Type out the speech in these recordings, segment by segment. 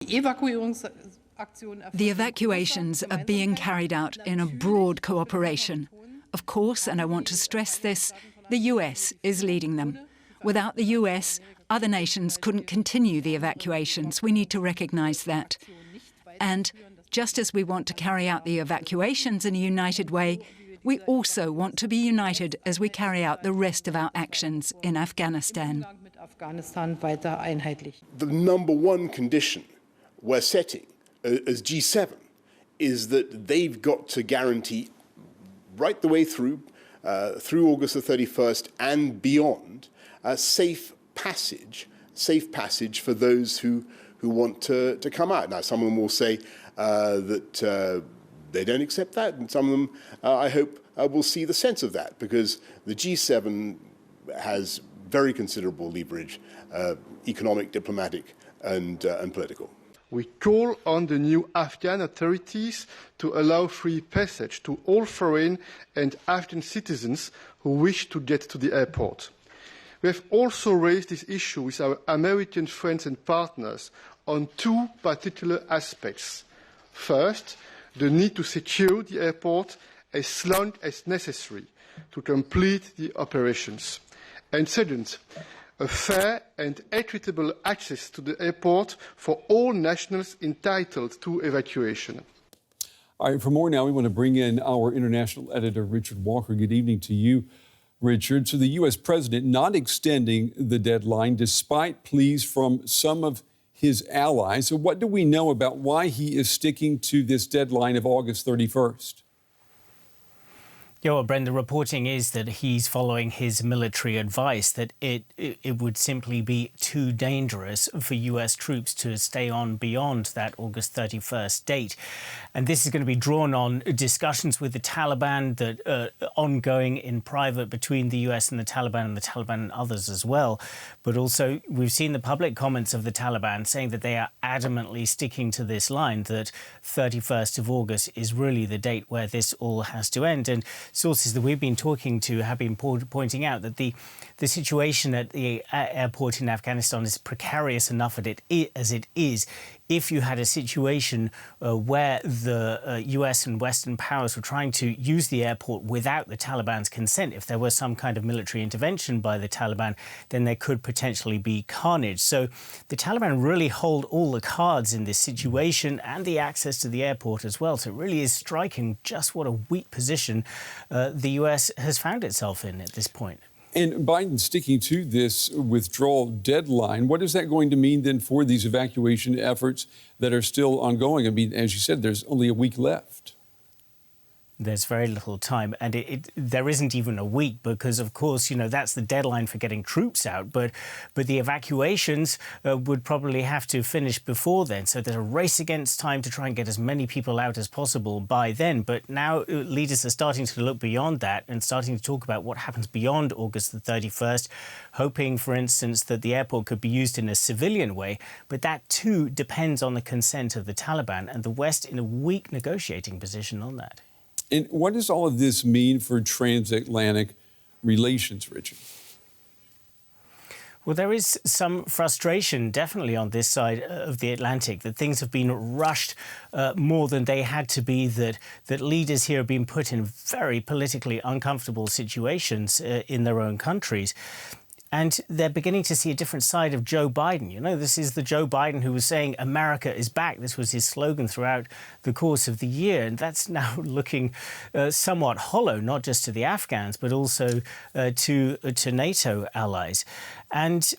The evacuations are being carried out in a broad cooperation. Of course, and I want to stress this, the US is leading them. Without the US, other nations couldn't continue the evacuations. We need to recognise that. And just as we want to carry out the evacuations in a united way, we also want to be united as we carry out the rest of our actions in Afghanistan. The number one condition we're setting as G7 is that they've got to guarantee right the way through August the 31st and beyond, safe passage for those who want to come out. Now, some of them will say that they don't accept that, and some of them, I hope, will see the sense of that, because the G7 has very considerable leverage, economic, diplomatic, and political. We call on the new Afghan authorities to allow free passage to all foreign and Afghan citizens who wish to get to the airport. We have also raised this issue with our American friends and partners on two particular aspects. First, the need to secure the airport as long as necessary to complete the operations. And second, a fair and equitable access to the airport for all nationals entitled to evacuation. All right, for more now, we want to bring in our international editor, Richard Walker. Good evening to you, Richard. So the U.S. president not extending the deadline despite pleas from some of his allies. So what do we know about why he is sticking to this deadline of August 31st? Yeah, well, Brenda, reporting is that he's following his military advice that it would simply be too dangerous for US troops to stay on beyond that August 31st date. And this is going to be drawn on discussions with the Taliban that are ongoing in private between the US and the Taliban and others as well. But also, we've seen the public comments of the Taliban saying that they are adamantly sticking to this line, that 31st of August is really the date where this all has to end. And sources that we've been talking to have been pointing out that the situation at the airport in Afghanistan is precarious enough as it is. If you had a situation where the US and Western powers were trying to use the airport without the Taliban's consent, if there was some kind of military intervention by the Taliban, then there could potentially be carnage. So the Taliban really hold all the cards in this situation and the access to the airport as well. So it really is striking just what a weak position the US has found itself in at this point. And Biden sticking to this withdrawal deadline, what is that going to mean then for these evacuation efforts that are still ongoing? I mean, as you said, there's only a week left. There's very little time, and there isn't even a week because, of course, you know, that's the deadline for getting troops out. But the evacuations would probably have to finish before then. So there's a race against time to try and get as many people out as possible by then. But now leaders are starting to look beyond that and starting to talk about what happens beyond August the 31st, hoping, for instance, that the airport could be used in a civilian way. But that, too, depends on the consent of the Taliban and the West in a weak negotiating position on that. And what does all of this mean for transatlantic relations, Richard? Well, there is some frustration, definitely, on this side of the Atlantic, that things have been rushed more than they had to be, that leaders here have been put in very politically uncomfortable situations in their own countries. And they're beginning to see a different side of Joe Biden. You know, this is the Joe Biden who was saying America is back. This was his slogan throughout the course of the year. And that's now looking somewhat hollow, not just to the Afghans, but also to NATO allies. And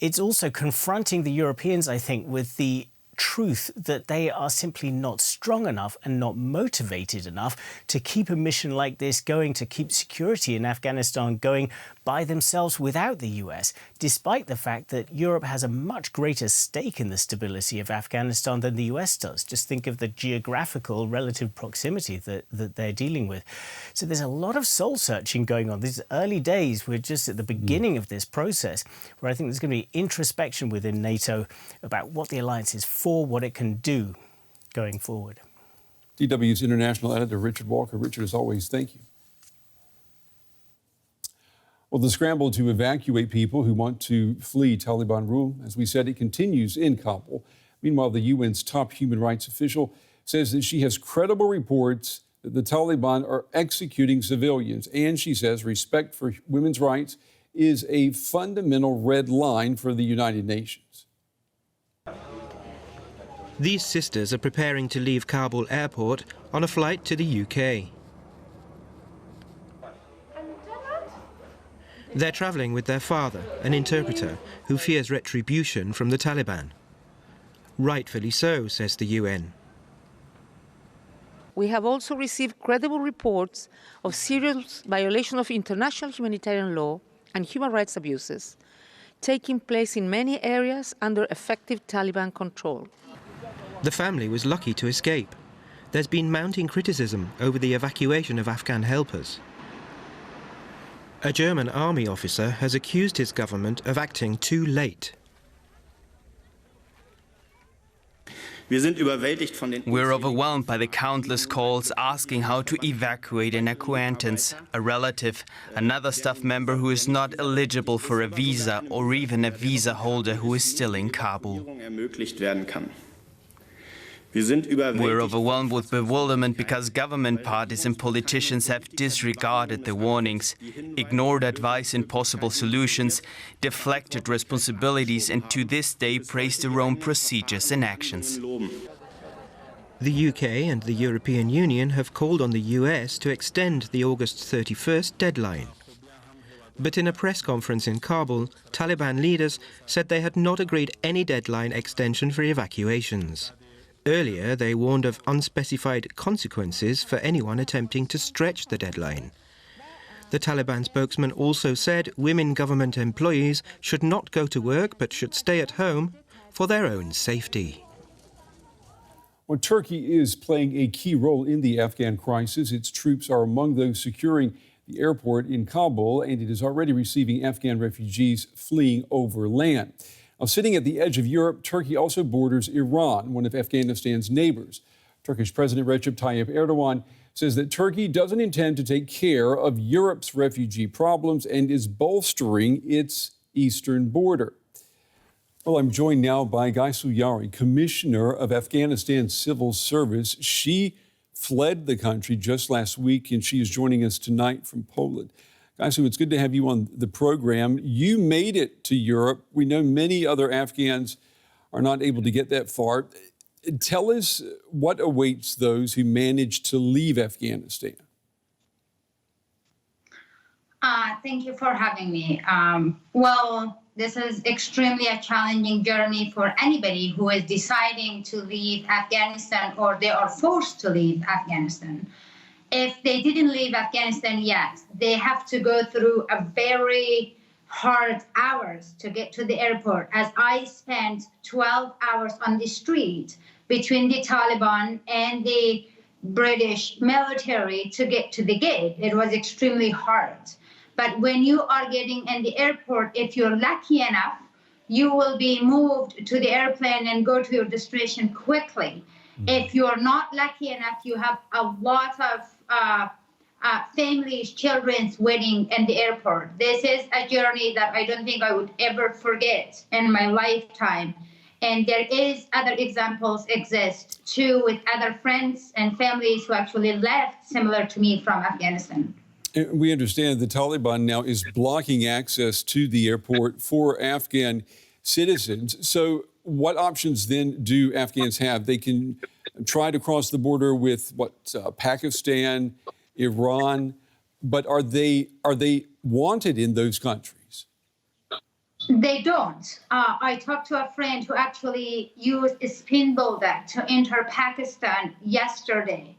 it's also confronting the Europeans, I think, with the truth that they are simply not strong enough and not motivated enough to keep a mission like this going, to keep security in Afghanistan going by themselves without the US, despite the fact that Europe has a much greater stake in the stability of Afghanistan than the US does. Just think of the geographical relative proximity that they're dealing with. So there's a lot of soul-searching going on. These early days, we're just at the beginning of this process, where I think there's going to be introspection within NATO about what the alliance is for, what it can do going forward. DW's international editor, Richard Walker. Richard, as always, thank you. Well, the scramble to evacuate people who want to flee Taliban rule, as we said, it continues in Kabul. Meanwhile, the UN's top human rights official says that she has credible reports that the Taliban are executing civilians. And she says respect for women's rights is a fundamental red line for the United Nations. These sisters are preparing to leave Kabul airport on a flight to the UK. They're travelling with their father, an interpreter, who fears retribution from the Taliban. Rightfully so, says the UN. We have also received credible reports of serious violation of international humanitarian law and human rights abuses taking place in many areas under effective Taliban control. The family was lucky to escape. There's been mounting criticism over the evacuation of Afghan helpers. A German army officer has accused his government of acting too late. We're overwhelmed by the countless calls asking how to evacuate an acquaintance, a relative, another staff member who is not eligible for a visa, or even a visa holder who is still in Kabul. We're overwhelmed with bewilderment because government parties and politicians have disregarded the warnings, ignored advice and possible solutions, deflected responsibilities, and to this day praised their own procedures and actions. The UK and the European Union have called on the US to extend the August 31st deadline. But in a press conference in Kabul, Taliban leaders said they had not agreed any deadline extension for evacuations. Earlier, they warned of unspecified consequences for anyone attempting to stretch the deadline. The Taliban spokesman also said women government employees should not go to work but should stay at home for their own safety. Well, Turkey is playing a key role in the Afghan crisis. Its troops are among those securing the airport in Kabul, and it is already receiving Afghan refugees fleeing over land. Now, sitting at the edge of Europe, Turkey also borders Iran, one of Afghanistan's neighbors. Turkish President Recep Tayyip Erdogan says that Turkey doesn't intend to take care of Europe's refugee problems and is bolstering its eastern border. Well, I'm joined now by Gaysu Yari, Commissioner of Afghanistan's Civil Service. She fled the country just last week, and she is joining us tonight from Poland. Gaysu, it's good to have you on the program. You made it to Europe. We know many other Afghans are not able to get that far. Tell us what awaits those who managed to leave Afghanistan. Thank you for having me. This is extremely a challenging journey for anybody who is deciding to leave Afghanistan or they are forced to leave Afghanistan. If they didn't leave Afghanistan yet, they have to go through a very hard hours to get to the airport, as I spent 12 hours on the street between the Taliban and the British military to get to the gate. It was extremely hard. But when you are getting in the airport, if you're lucky enough, you will be moved to the airplane and go to your destination quickly. If you're not lucky enough, you have a lot of families, children waiting in the airport. This is a journey that I don't think I would ever forget in my lifetime. And there is other examples exist too with other friends and families who actually left similar to me from Afghanistan. We understand the Taliban now is blocking access to the airport for Afghan citizens. So what options then do Afghans have? They can try to cross the border with Pakistan, Iran, but are they wanted in those countries? They don't. I talked to a friend who actually used a spin bullet to enter Pakistan yesterday.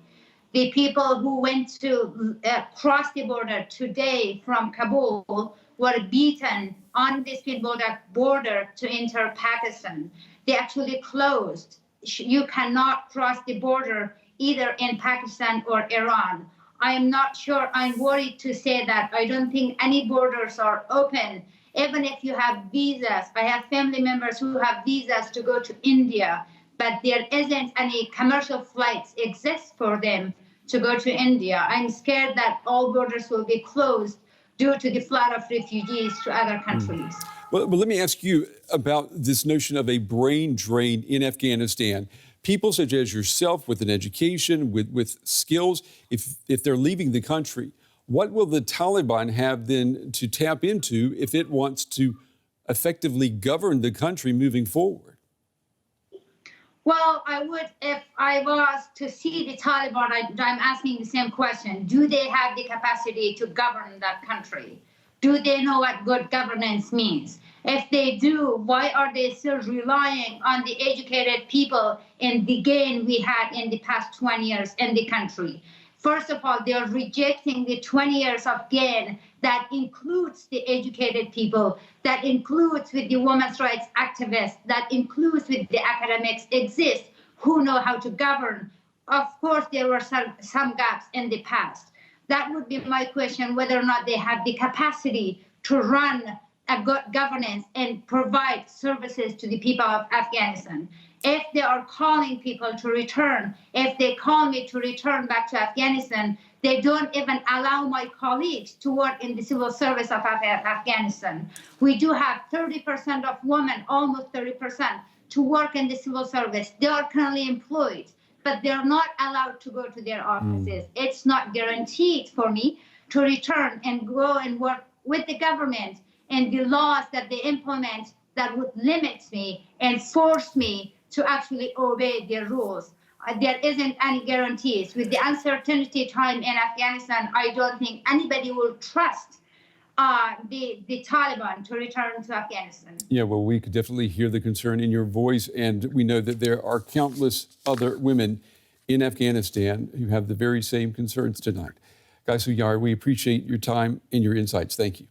The people who went to cross the border today from Kabul were beaten on the spin bullet border to enter Pakistan. They actually closed. You cannot cross the border either in Pakistan or Iran. I'm not sure. I'm worried to say that I don't think any borders are open. Even if you have visas, I have family members who have visas to go to India, but there isn't any commercial flights exist for them to go to India. I'm scared that all borders will be closed due to the flood of refugees to other countries. Well, let me ask you about this notion of a brain drain in Afghanistan. People such as yourself with an education, with skills, if they're leaving the country, what will the Taliban have then to tap into if it wants to effectively govern the country moving forward? Well, I would, if I was to see the Taliban, I'm asking the same question. Do they have the capacity to govern that country? Do they know what good governance means? If they do, why are they still relying on the educated people and the gain we had in the past 20 years in the country? First of all, they are rejecting the 20 years of gain that includes the educated people, that includes with the women's rights activists, that includes with the academics exist who know how to govern. Of course, there were some gaps in the past. That would be my question, whether or not they have the capacity to run a good governance and provide services to the people of Afghanistan. If they are calling people to return, if they call me to return back to Afghanistan, they don't even allow my colleagues to work in the civil service of Afghanistan. We do have 30% of women, almost 30%, to work in the civil service. They are currently employed, but they're not allowed to go to their offices. It's not guaranteed for me to return and go and work with the government and the laws that they implement that would limit me and force me to actually obey their rules. There isn't any guarantees. With the uncertainty time in Afghanistan, I don't think anybody will trust the Taliban to return to Afghanistan. Yeah, well, we could definitely hear the concern in your voice, and we know that there are countless other women in Afghanistan who have the very same concerns tonight. Guy Suyar, we appreciate your time and your insights. Thank you.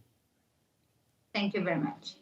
Thank you very much.